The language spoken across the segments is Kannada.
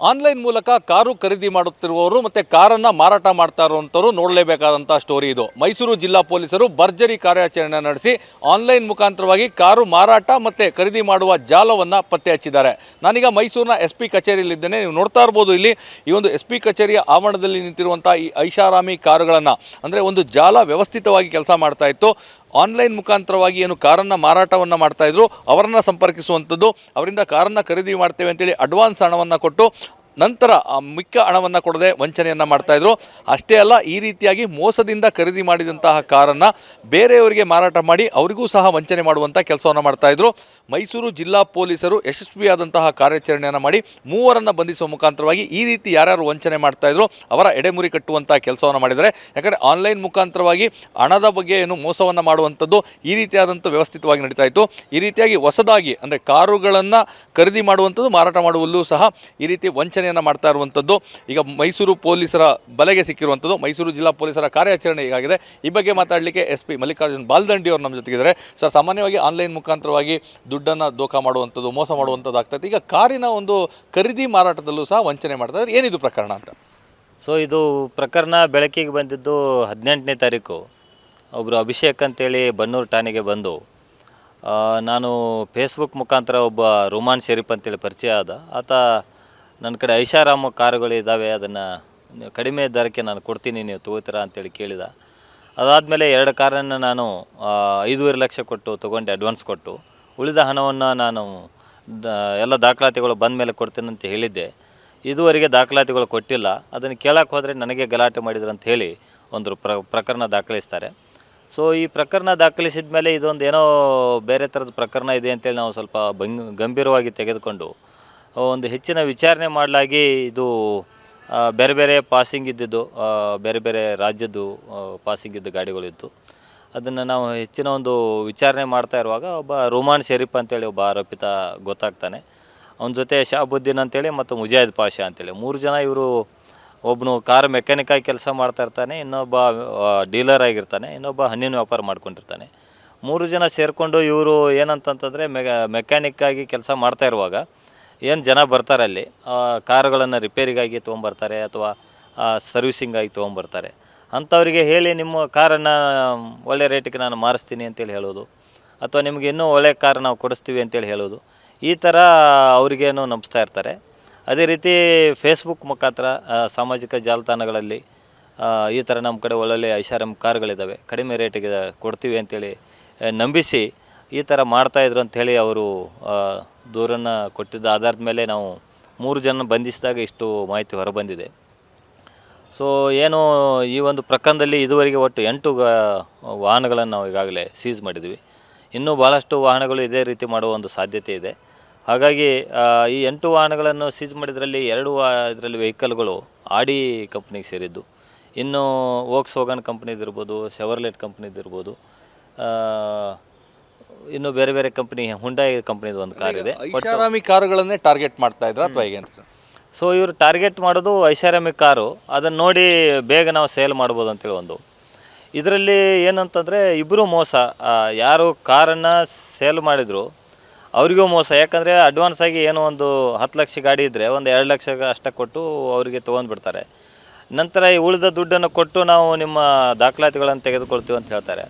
ಆನ್ಲೈನ್ ಮೂಲಕ ಕಾರು ಖರೀದಿ ಮಾಡುತ್ತಿರುವವರು ಮತ್ತು ಕಾರನ್ನು ಮಾರಾಟ ಮಾಡ್ತಾ ಇರುವಂಥವ್ರು ನೋಡಲೇಬೇಕಾದಂಥ ಸ್ಟೋರಿ ಇದು. ಮೈಸೂರು ಜಿಲ್ಲಾ ಪೊಲೀಸರು ಭರ್ಜರಿ ಕಾರ್ಯಾಚರಣೆ ನಡೆಸಿ ಆನ್ಲೈನ್ ಮುಖಾಂತರವಾಗಿ ಕಾರು ಮಾರಾಟ ಮತ್ತು ಖರೀದಿ ಮಾಡುವ ಜಾಲವನ್ನು ಪತ್ತೆ ಹಚ್ಚಿದ್ದಾರೆ. ನಾನೀಗ ಮೈಸೂರಿನ SP ಕಚೇರಿಯಲ್ಲಿದ್ದೇನೆ. ನೀವು ನೋಡ್ತಾ ಇರ್ಬೋದು, ಇಲ್ಲಿ ಈ ಒಂದು SP ಕಚೇರಿಯ ಆವರಣದಲ್ಲಿ ನಿಂತಿರುವಂಥ ಈ ಐಷಾರಾಮಿ ಕಾರುಗಳನ್ನು, ಅಂದರೆ ಒಂದು ಜಾಲ ವ್ಯವಸ್ಥಿತವಾಗಿ ಕೆಲಸ ಮಾಡ್ತಾ ಇತ್ತು. ಆನ್ಲೈನ್ ಮುಖಾಂತರವಾಗಿ ಏನು ಕಾರನ್ನು ಮಾರಾಟವನ್ನು ಮಾಡ್ತಾಯಿದ್ರು ಅವರನ್ನು ಸಂಪರ್ಕಿಸುವಂಥದ್ದು, ಅವರಿಂದ ಕಾರನ್ನು ಖರೀದಿ ಮಾಡ್ತೇವೆ ಅಂತೇಳಿ ಅಡ್ವಾನ್ಸ್ ಹಣವನ್ನು ಕೊಟ್ಟು ನಂತರ ಮಿಕ್ಕ ಹಣವನ್ನು ಕೊಡದೆ ವಂಚನೆಯನ್ನು ಮಾಡ್ತಾಯಿದ್ರು. ಅಷ್ಟೇ ಅಲ್ಲ, ಈ ರೀತಿಯಾಗಿ ಮೋಸದಿಂದ ಖರೀದಿ ಮಾಡಿದಂತಹ ಕಾರನ್ನು ಬೇರೆಯವರಿಗೆ ಮಾರಾಟ ಮಾಡಿ ಅವರಿಗೂ ಸಹ ವಂಚನೆ ಮಾಡುವಂಥ ಕೆಲಸವನ್ನು ಮಾಡ್ತಾಯಿದ್ರು. ಮೈಸೂರು ಜಿಲ್ಲಾ ಪೊಲೀಸರು ಯಶಸ್ವಿಯಾದಂತಹ ಕಾರ್ಯಾಚರಣೆಯನ್ನು ಮಾಡಿ ಮೂವರನ್ನು ಬಂಧಿಸುವ ಮುಖಾಂತರವಾಗಿ ಈ ರೀತಿ ಯಾರ್ಯಾರು ವಂಚನೆ ಮಾಡ್ತಾಯಿದ್ರು ಅವರ ಎಡೆಮುರಿ ಕಟ್ಟುವಂಥ ಕೆಲಸವನ್ನು ಮಾಡಿದ್ದಾರೆ. ಯಾಕಂದರೆ ಆನ್ಲೈನ್ ಮುಖಾಂತರವಾಗಿ ಹಣದ ಬಗ್ಗೆ ಏನು ಮೋಸವನ್ನು ಮಾಡುವಂಥದ್ದು ಈ ರೀತಿಯಾದಂಥ ವ್ಯವಸ್ಥಿತವಾಗಿ ನಡೀತಾ ಇತ್ತು. ಈ ರೀತಿಯಾಗಿ ಹೊಸದಾಗಿ ಅಂದರೆ ಕಾರುಗಳನ್ನು ಖರೀದಿ ಮಾಡುವಂಥದ್ದು, ಮಾರಾಟ ಮಾಡುವಲ್ಲೂ ಸಹ ಈ ರೀತಿ ವಂಚನೆಯನ್ನು ಮಾಡ್ತಾ ಇರುವಂಥದ್ದು ಈಗ ಮೈಸೂರು ಪೊಲೀಸರ ಬಲೆಗೆ ಸಿಕ್ಕಿರುವಂಥದ್ದು. ಮೈಸೂರು ಜಿಲ್ಲಾ ಪೊಲೀಸರ ಕಾರ್ಯಾಚರಣೆ ಹೀಗಾಗಿದೆ. ಈ ಬಗ್ಗೆ ಮಾತಾಡಲಿಕ್ಕೆ SP ಮಲ್ಲಿಕಾರ್ಜುನ್ ಬಾಲ್ದಂಡಿ ಅವರು ನಮ್ಮ ಜೊತೆಗಿದ್ದಾರೆ. ಸರ್, ಸಾಮಾನ್ಯವಾಗಿ ಆನ್ಲೈನ್ ಮುಖಾಂತರವಾಗಿ ದುಡ್ಡನ್ನು ದೋಖಾ ಮಾಡುವಂಥದ್ದು, ಮೋಸ ಮಾಡುವಂಥದ್ದು ಆಗ್ತದೆ. ಈಗ ಕಾರಿನ ಒಂದು ಖರೀದಿ ಮಾರಾಟದಲ್ಲೂ ಸಹ ವಂಚನೆ ಮಾಡ್ತಾ ಇದ್ದಾರೆ. ಏನಿದು ಪ್ರಕರಣ ಅಂತ? ಸೊ ಇದು ಪ್ರಕರಣ ಬೆಳಕಿಗೆ ಬಂದಿದ್ದು 18ನೇ ತಾರೀಕು. ಒಬ್ಬರು ಅಭಿಷೇಕ್ ಅಂತೇಳಿ ಬನ್ನೂರು ಠಾಣೆಗೆ ಬಂದು, ನಾನು ಫೇಸ್ಬುಕ್ ಮುಖಾಂತರ ಒಬ್ಬ ರುಮಾನ್ ಶರೀಫ್ ಅಂತೇಳಿ ಪರಿಚಯ ಆದ. ಆತ ನನ್ನ ಕಡೆ ಐಷಾರಾಮ ಕಾರುಗಳಿದ್ದಾವೆ, ಅದನ್ನು ಕಡಿಮೆ ದರಕ್ಕೆ ನಾನು ಕೊಡ್ತೀನಿ, ನೀವು ತೊಗೋತೀರಾ ಅಂತೇಳಿ ಕೇಳಿದ. ಅದಾದಮೇಲೆ 2 ಕಾರನ್ನು ನಾನು 5.5 ಲಕ್ಷ ಕೊಟ್ಟು ತೊಗೊಂಡೆ, ಅಡ್ವಾನ್ಸ್ ಕೊಟ್ಟು. ಉಳಿದ ಹಣವನ್ನು ನಾನು ಎಲ್ಲ ದಾಖಲಾತಿಗಳು ಬಂದ ಮೇಲೆ ಕೊಡ್ತೀನಿ ಅಂತ ಹೇಳಿದ್ದೆ. ಇದುವರೆಗೆ ದಾಖಲಾತಿಗಳು ಕೊಟ್ಟಿಲ್ಲ. ಅದನ್ನು ಕೇಳಕ್ಕೆ ಹೋದರೆ ನನಗೆ ಗಲಾಟೆ ಮಾಡಿದ್ರು ಅಂತ ಹೇಳಿ ಒಂದು ಪ್ರಕರಣ ದಾಖಲಿಸ್ತಾರೆ. ಸೊ ಈ ಪ್ರಕರಣ ದಾಖಲಿಸಿದ ಮೇಲೆ ಇದೊಂದು ಏನೋ ಬೇರೆ ಥರದ ಪ್ರಕರಣ ಇದೆ ಅಂತೇಳಿ ನಾವು ಸ್ವಲ್ಪ ಗಂಭೀರವಾಗಿ ತೆಗೆದುಕೊಂಡು ಒಂದು ಹೆಚ್ಚಿನ ವಿಚಾರಣೆ ಮಾಡಲಾಗಿ, ಇದು ಬೇರೆ ಬೇರೆ ಪಾಸಿಂಗ್ ಇದ್ದಿದ್ದು, ಬೇರೆ ಬೇರೆ ರಾಜ್ಯದ್ದು ಪಾಸಿಂಗ್ ಇದ್ದ ಗಾಡಿಗಳಿತ್ತು. ಅದನ್ನು ನಾವು ಹೆಚ್ಚಿನ ಒಂದು ವಿಚಾರಣೆ ಮಾಡ್ತಾ ಇರುವಾಗ ಒಬ್ಬ ರುಮಾನ್ ಶರೀಫ್ ಅಂತೇಳಿ ಒಬ್ಬ ಆರೋಪಿತ ಗೊತ್ತಾಗ್ತಾನೆ. ಅವನ ಜೊತೆ ಶಾಬುದ್ದೀನ್ ಅಂತೇಳಿ ಮತ್ತು ಮುಜಾಹಿದ್ ಪಾಷಾ ಅಂತೇಳಿ 3 ಜನ. ಇವರು ಒಬ್ಬನು ಕಾರ್ ಮೆಕ್ಯಾನಿಕಾಗಿ ಕೆಲಸ ಮಾಡ್ತಾ ಇರ್ತಾನೆ, ಇನ್ನೊಬ್ಬ ಡೀಲರ್ ಆಗಿರ್ತಾನೆ, ಇನ್ನೊಬ್ಬ ಹಣ್ಣಿನ ವ್ಯಾಪಾರ ಮಾಡ್ಕೊಂಡಿರ್ತಾನೆ. 3 ಜನ ಸೇರಿಕೊಂಡು ಇವರು ಏನಂತಂತಂದರೆ ಮೆಕ್ಯಾನಿಕ್ಕಾಗಿ ಕೆಲಸ ಮಾಡ್ತಾ ಇರುವಾಗ ಏನು ಜನ ಬರ್ತಾರೆ ಅಲ್ಲಿ, ಕಾರುಗಳನ್ನು ರಿಪೇರಿಗಾಗಿ ತೊಗೊಂಬರ್ತಾರೆ ಅಥವಾ ಸರ್ವಿಸಿಂಗಾಗಿ ತೊಗೊಂಬರ್ತಾರೆ. ಅಂಥವರಿಗೆ ಹೇಳಿ ನಿಮ್ಮ ಕಾರನ್ನು ಒಳ್ಳೆ ರೇಟಿಗೆ ನಾನು ಮಾರಿಸ್ತೀನಿ ಅಂತೇಳಿ ಹೇಳೋದು, ಅಥವಾ ನಿಮಗೆ ಇನ್ನೂ ಒಳ್ಳೆ ಕಾರ್ ನಾವು ಕೊಡಿಸ್ತೀವಿ ಅಂತೇಳಿ ಹೇಳೋದು. ಈ ಥರ ಅವರಿಗೇನು ನಂಬಿಸ್ತಾ ಇರ್ತಾರೆ. ಅದೇ ರೀತಿ ಫೇಸ್ಬುಕ್ ಮುಖಾಂತರ ಸಾಮಾಜಿಕ ಜಾಲತಾಣಗಳಲ್ಲಿ ಈ ಥರ ನಮ್ಮ ಕಡೆ ಒಳ್ಳೊಳ್ಳೆ ಐಷಾರಾಮಿ ಕಾರುಗಳಿದ್ದಾವೆ, ಕಡಿಮೆ ರೇಟಿಗೆ ಕೊಡ್ತೀವಿ ಅಂತೇಳಿ ನಂಬಿಸಿ ಈ ಥರ ಮಾಡ್ತಾಯಿದ್ರು ಅಂಥೇಳಿ ಅವರು ದೂರನ್ನು ಕೊಟ್ಟಿದ್ದ ಆಧಾರದ ಮೇಲೆ ನಾವು 3 ಜನ ಬಂಧಿಸಿದಾಗ ಇಷ್ಟು ಮಾಹಿತಿ ಹೊರಬಂದಿದೆ. ಸೊ ಏನು ಈ ಒಂದು ಪ್ರಕರಣದಲ್ಲಿ ಇದುವರೆಗೆ ಒಟ್ಟು 8 ವಾಹನಗಳನ್ನು ನಾವು ಈಗಾಗಲೇ ಸೀಸ್ ಮಾಡಿದ್ವಿ. ಇನ್ನೂ ಭಾಳಷ್ಟು ವಾಹನಗಳು ಇದೇ ರೀತಿ ಮಾಡುವ ಒಂದು ಸಾಧ್ಯತೆ ಇದೆ. ಹಾಗಾಗಿ ಈ 8 ವಾಹನಗಳನ್ನು ಸೀಸ್ ಮಾಡಿದ್ರಲ್ಲಿ 2 ಇದರಲ್ಲಿ ವೆಹಿಕಲ್ಗಳು ಆಡಿ ಕಂಪ್ನಿಗೆ ಸೇರಿದ್ದು. ಇನ್ನು ವೋಕ್ಸ್ವ್ಯಾಗನ್ ಕಂಪ್ನಿದಿರ್ಬೋದು, ಶೆವರ್ಲೆಟ್ ಕಂಪ್ನಿದಿರ್ಬೋದು, ಇನ್ನು ಬೇರೆ ಬೇರೆ ಕಂಪ್ನಿ, ಹುಂಡೈ ಕಂಪ್ನಿದು ಒಂದು ಕಾರ್ ಇದೆ. ಐಷಾರಾಮಿ ಕಾರುಗಳನ್ನೇ ಟಾರ್ಗೆಟ್ ಮಾಡ್ತಾ ಇದ್ರ ಅಥವಾ ಹೇಗೆ ಅಂತ? ಸೊ ಇವರು ಟಾರ್ಗೆಟ್ ಮಾಡೋದು ಐಷಾರಾಮಿ ಕಾರು. ಅದನ್ನು ನೋಡಿ ಬೇಗ ನಾವು ಸೇಲ್ ಮಾಡ್ಬೋದು ಅಂತೇಳಿ ಒಂದು ಇದರಲ್ಲಿ ಏನಂತಂದರೆ ಇಬ್ಬರು ಮೋಸ. ಯಾರು ಕಾರನ್ನು ಸೇಲ್ ಮಾಡಿದ್ರು ಅವರಿಗೂ ಮೋಸ. ಯಾಕಂದರೆ ಅಡ್ವಾನ್ಸ್ ಆಗಿ ಏನೋ ಒಂದು 10 ಲಕ್ಷ ಗಾಡಿ ಇದ್ದರೆ ಒಂದು 2 ಲಕ್ಷ ಅಷ್ಟೇ ಕೊಟ್ಟು ಅವರಿಗೆ ತೊಗೊಂಡ್ಬಿಡ್ತಾರೆ. ನಂತರ ಈ ಉಳಿದ ದುಡ್ಡನ್ನು ಕೊಟ್ಟು ನಾವು ನಿಮ್ಮ ದಾಖಲಾತಿಗಳನ್ನು ತೆಗೆದುಕೊಳ್ತೀವಿ ಅಂತ ಹೇಳ್ತಾರೆ.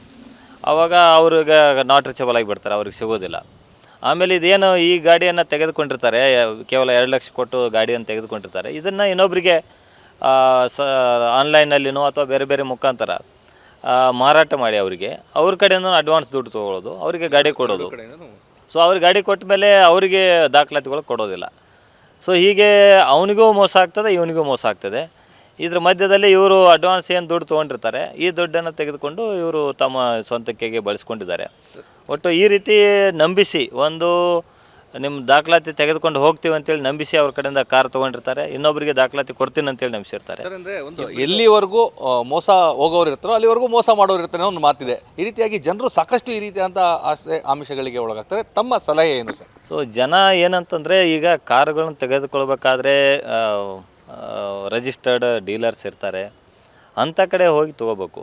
ಆವಾಗ ಅವ್ರಿಗೆ ನಾಟ್ ರೀಚಬಲ್ ಆಗಿಬಿಡ್ತಾರೆ, ಅವ್ರಿಗೆ ಸಿಗೋದಿಲ್ಲ. ಆಮೇಲೆ ಇದೇನು ಈ ಗಾಡಿಯನ್ನು ತೆಗೆದುಕೊಂಡಿರ್ತಾರೆ, ಕೇವಲ 2 ಲಕ್ಷ ಕೊಟ್ಟು ಗಾಡಿಯನ್ನು ತೆಗೆದುಕೊಂಡಿರ್ತಾರೆ. ಇದನ್ನು ಇನ್ನೊಬ್ಬರಿಗೆ ಆನ್ಲೈನಲ್ಲಿನೋ ಅಥವಾ ಬೇರೆ ಬೇರೆ ಮುಖಾಂತರ ಮಾರಾಟ ಮಾಡಿ ಅವರಿಗೆ ಅವ್ರ ಕಡೆಯಿಂದ ಅಡ್ವಾನ್ಸ್ ದುಡ್ಡು ತೊಗೊಳ್ಳೋದು, ಅವರಿಗೆ ಗಾಡಿ ಕೊಡೋದು. ಸೊ ಅವ್ರಿಗೆ ಗಾಡಿ ಕೊಟ್ಟ ಮೇಲೆ ಅವರಿಗೆ ದಾಖಲಾತಿಗಳು ಕೊಡೋದಿಲ್ಲ. ಸೊ ಹೀಗೆ ಅವನಿಗೂ ಮೋಸ ಆಗ್ತದೆ, ಇವನಿಗೂ ಮೋಸ ಆಗ್ತದೆ. ಇದ್ರ ಮಧ್ಯದಲ್ಲಿ ಇವರು ಅಡ್ವಾನ್ಸ್ ಏನು ದುಡ್ಡು ತೊಗೊಂಡಿರ್ತಾರೆ, ಈ ದುಡ್ಡನ್ನು ತೆಗೆದುಕೊಂಡು ಇವರು ತಮ್ಮ ಸ್ವಂತಕ್ಕೆ ಬಳಸ್ಕೊಂಡಿದ್ದಾರೆ. ಒಟ್ಟು ಈ ರೀತಿ ನಂಬಿಸಿ ಒಂದು ನಿಮ್ಮ ದಾಖಲಾತಿ ತೆಗೆದುಕೊಂಡು ಹೋಗ್ತೀವಿ ಅಂತೇಳಿ ನಂಬಿಸಿ ಅವ್ರ ಕಡೆಯಿಂದ ಕಾರ್ ತೊಗೊಂಡಿರ್ತಾರೆ, ಇನ್ನೊಬ್ಬರಿಗೆ ದಾಖಲಾತಿ ಕೊಡ್ತೀನಿ ಅಂತೇಳಿ ನಂಬಿಸಿರ್ತಾರೆ. ಎಲ್ಲಿವರೆಗೂ ಮೋಸ ಹೋಗೋರು ಇರ್ತಾರೋ ಅಲ್ಲಿವರೆಗೂ ಮೋಸ ಮಾಡೋರು ಇರ್ತಾನೆ ಒಂದು ಮಾತಿದೆ. ಈ ರೀತಿಯಾಗಿ ಜನರು ಸಾಕಷ್ಟು ಈ ರೀತಿಯಾದಂಥ ಆಮಿಷಗಳಿಗೆ ಒಳಗಾಗ್ತಾರೆ. ತಮ್ಮ ಸಲಹೆ ಏನು ಸರ್? ಸೊ ಜನ ಏನಂತಂದರೆ, ಈಗ ಕಾರುಗಳನ್ನು ತೆಗೆದುಕೊಳ್ಬೇಕಾದ್ರೆ ರಿಜಿಸ್ಟರ್ಡ್ ಡೀಲರ್ಸ್ ಇರ್ತಾರೆ, ಅಂಥ ಕಡೆ ಹೋಗಿ ತೊಗೋಬೇಕು.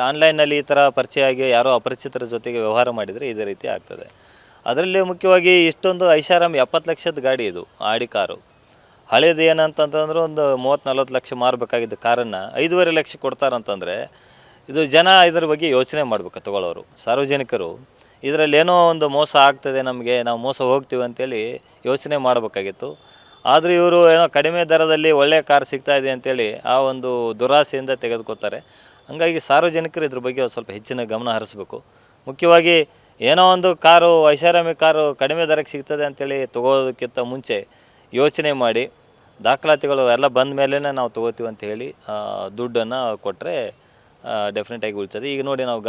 ಆನ್ಲೈನಲ್ಲಿ ಈ ಥರ ಪರಿಚಯ ಆಗಿ ಯಾರೋ ಅಪರಿಚಿತರ ಜೊತೆಗೆ ವ್ಯವಹಾರ ಮಾಡಿದರೆ ಇದೇ ರೀತಿ ಆಗ್ತದೆ. ಅದರಲ್ಲಿ ಮುಖ್ಯವಾಗಿ ಇಷ್ಟೊಂದು ಐಷಾರಾಮಿ 70 ಲಕ್ಷದ ಗಾಡಿ ಇದು ಆಡಿ ಕಾರು. ಹಳೇದು ಏನಂತಂತಂದ್ರೆ ಒಂದು 30-40 ಲಕ್ಷ ಮಾರಬೇಕಾಗಿದ್ದ ಕಾರನ್ನು 5.5 ಲಕ್ಷ ಕೊಡ್ತಾರಂತಂದರೆ ಇದು ಜನ ಇದ್ರ ಬಗ್ಗೆ ಯೋಚನೆ ಮಾಡಬೇಕು ತಗೊಳ್ಳೋರು ಸಾರ್ವಜನಿಕರು. ಇದರಲ್ಲಿ ಏನೋ ಒಂದು ಮೋಸ ಆಗ್ತದೆ ನಮಗೆ, ನಾವು ಮೋಸ ಹೋಗ್ತೀವಿ ಅಂತೇಳಿ ಯೋಚನೆ ಮಾಡಬೇಕಾಗಿತ್ತು. ಆದರೆ ಇವರು ಏನೋ ಕಡಿಮೆ ದರದಲ್ಲಿ ಒಳ್ಳೆಯ ಕಾರ್ ಸಿಗ್ತಾ ಇದೆ ಅಂತೇಳಿ ಆ ಒಂದು ದುರಾಸೆಯಿಂದ ತೆಗೆದುಕೊತಾರೆ. ಹಾಗಾಗಿ ಸಾರ್ವಜನಿಕರು ಇದ್ರ ಬಗ್ಗೆ ಸ್ವಲ್ಪ ಹೆಚ್ಚಿನ ಗಮನ ಹರಿಸ್ಬೇಕು. ಮುಖ್ಯವಾಗಿ ಏನೋ ಒಂದು ಕಾರು ಐಷಾರಾಮಿ ಕಾರು ಕಡಿಮೆ ದರಕ್ಕೆ ಸಿಗ್ತದೆ ಅಂತೇಳಿ ತೊಗೋದಕ್ಕಿಂತ ಮುಂಚೆ ಯೋಚನೆ ಮಾಡಿ ದಾಖಲಾತಿಗಳು ಎಲ್ಲ ಬಂದ ಮೇಲೇ ನಾವು ತೊಗೋತೀವಿ ಅಂತ ಹೇಳಿ ದುಡ್ಡನ್ನು ಕೊಟ್ಟರೆ ಡೆಫಿನೆಟಾಗಿ ಉಳಿತದೆ. ಈಗ ನೋಡಿ ನಾವು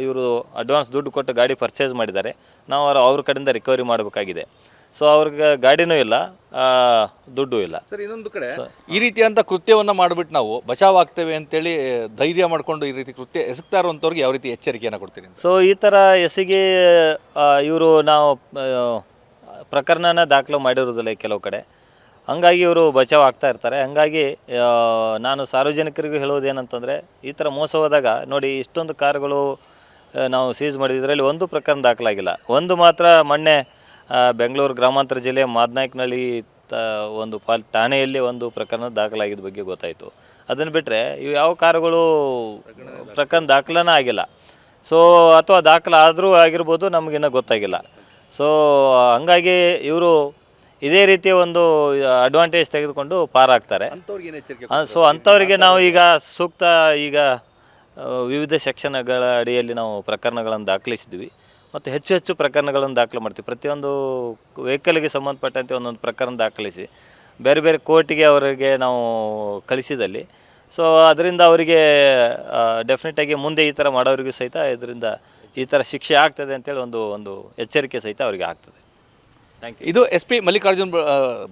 ಇವರು ಅಡ್ವಾನ್ಸ್ ದುಡ್ಡು ಕೊಟ್ಟು ಗಾಡಿ ಪರ್ಚೇಸ್ ಮಾಡಿದ್ದಾರೆ, ನಾವು ಅವ್ರ ಕಡೆಯಿಂದ ರಿಕವರಿ ಮಾಡಬೇಕಾಗಿದೆ. ಸೊ ಅವ್ರಿಗೆ ಗಾಡಿನೂ ಇಲ್ಲ, ದುಡ್ಡು ಇಲ್ಲ. ಸರ್, ಇನ್ನೊಂದು ಕಡೆ ಈ ರೀತಿಯಂಥ ಕೃತ್ಯವನ್ನು ಮಾಡಿಬಿಟ್ಟು ನಾವು ಬಚಾವ್ ಆಗ್ತೇವೆ ಅಂತೇಳಿ ಧೈರ್ಯ ಮಾಡಿಕೊಂಡು ಈ ರೀತಿ ಕೃತ್ಯ ಎಸಗ್ತಾ ಇರುವಂಥವ್ರಿಗೆ ಯಾವ ರೀತಿ ಎಚ್ಚರಿಕೆಯನ್ನು ಕೊಡ್ತೀನಿ? ಸೊ ಈ ಥರ ಎಸಿಗೆ ಇವರು ನಾವು ಪ್ರಕರಣನ ದಾಖಲು ಮಾಡಿರೋದಿಲ್ಲ ಕೆಲವು ಕಡೆ, ಹಂಗಾಗಿ ಇವರು ಬಚಾವ್ ಆಗ್ತಾ ಇರ್ತಾರೆ. ಹಂಗಾಗಿ ನಾನು ಸಾರ್ವಜನಿಕರಿಗೂ ಹೇಳೋದೇನಂತಂದರೆ, ಈ ಥರ ಮೋಸ ಹೋದಾಗ ನೋಡಿ, ಇಷ್ಟೊಂದು ಕಾರುಗಳು ನಾವು ಸೀಸ್ ಮಾಡಿದ್ರಲ್ಲಿ ಒಂದು ಪ್ರಕರಣ ದಾಖಲಾಗಿಲ್ಲ. ಒಂದು ಮಾತ್ರ ಮೊನ್ನೆ ಬೆಂಗಳೂರು ಗ್ರಾಮಾಂತರ ಜಿಲ್ಲೆ ಮಾದನಾಯಕನಹಳ್ಳಿ ಒಂದು ಠಾಣೆಯಲ್ಲಿ ಒಂದು ಪ್ರಕರಣ ದಾಖಲಾಗಿದ್ದ ಬಗ್ಗೆ ಗೊತ್ತಾಯಿತು. ಅದನ್ನು ಬಿಟ್ಟರೆ ಇವು ಯಾವ ಕಾರುಗಳು ಪ್ರಕರಣ ದಾಖಲನೇ ಆಗಿಲ್ಲ. ಸೊ ಅಥವಾ ದಾಖಲಾದರೂ ಆಗಿರ್ಬೋದು, ನಮಗಿನ್ನೂ ಗೊತ್ತಾಗಿಲ್ಲ. ಸೊ ಹಂಗಾಗಿ ಇವರು ಇದೇ ರೀತಿಯ ಒಂದು ಅಡ್ವಾಂಟೇಜ್ ತೆಗೆದುಕೊಂಡು ಪಾರಾಗ್ತಾರೆ. ಸೊ ಅಂಥವರಿಗೆ ನಾವು ಈಗ ಸೂಕ್ತ ವಿವಿಧ ಸೆಕ್ಷನ್ಗಳ ಅಡಿಯಲ್ಲಿ ನಾವು ಪ್ರಕರಣಗಳನ್ನು ದಾಖಲಿಸಿದ್ವಿ ಮತ್ತು ಹೆಚ್ಚು ಪ್ರಕರಣಗಳನ್ನು ದಾಖಲೆ ಮಾಡ್ತೀವಿ. ಪ್ರತಿಯೊಂದು ವೆಹಿಕಲ್ಗೆ ಸಂಬಂಧಪಟ್ಟಂತೆ ಒಂದೊಂದು ಪ್ರಕರಣ ದಾಖಲಿಸಿ ಬೇರೆ ಬೇರೆ ಕೋರ್ಟಿಗೆ ಅವರಿಗೆ ನಾವು ಕಳಿಸಿದಲ್ಲಿ, ಸೊ ಅದರಿಂದ ಅವರಿಗೆ ಡೆಫಿನೆಟಾಗಿ ಮುಂದೆ ಈ ಥರ ಮಾಡೋರಿಗೂ ಸಹಿತ ಇದರಿಂದ ಈ ಥರ ಶಿಕ್ಷೆ ಆಗ್ತದೆ ಅಂತೇಳಿ ಒಂದು ಎಚ್ಚರಿಕೆ ಸಹಿತ ಅವರಿಗೆ ಆಗ್ತದೆ. ಇದು SP ಮಲ್ಲಿಕಾರ್ಜುನ್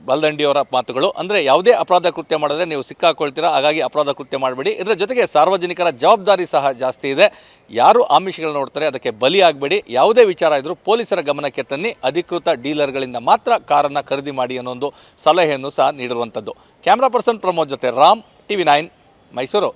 ಬಲ್ದಂಡಿಯವರ ಮಾತುಗಳು. ಅಂದರೆ ಯಾವುದೇ ಅಪರಾಧ ಕೃತ್ಯ ಮಾಡಿದ್ರೆ ನೀವು ಸಿಕ್ಕಾಕೊಳ್ತೀರಾ, ಹಾಗಾಗಿ ಅಪರಾಧ ಕೃತ್ಯ ಮಾಡಬೇಡಿ. ಇದರ ಜೊತೆಗೆ ಸಾರ್ವಜನಿಕರ ಜವಾಬ್ದಾರಿ ಸಹ ಜಾಸ್ತಿ ಇದೆ. ಯಾರು ಆಮಿಷಗಳು ನೋಡ್ತಾರೆ ಅದಕ್ಕೆ ಬಲಿ ಆಗಬೇಡಿ. ಯಾವುದೇ ವಿಚಾರ ಇದ್ದರೂ ಪೊಲೀಸರ ಗಮನಕ್ಕೆ ತನ್ನಿ. ಅಧಿಕೃತ ಡೀಲರ್ಗಳಿಂದ ಮಾತ್ರ ಕಾರನ್ನು ಖರೀದಿ ಮಾಡಿ ಅನ್ನೋ ಒಂದು ಸಲಹೆಯನ್ನು ಸಹ ನೀಡಿರುವಂಥದ್ದು. ಕ್ಯಾಮ್ರಾ ಪರ್ಸನ್ ಪ್ರಮೋದ್ ಜೊತೆ ರಾಮ್, TV9 ಮೈಸೂರು.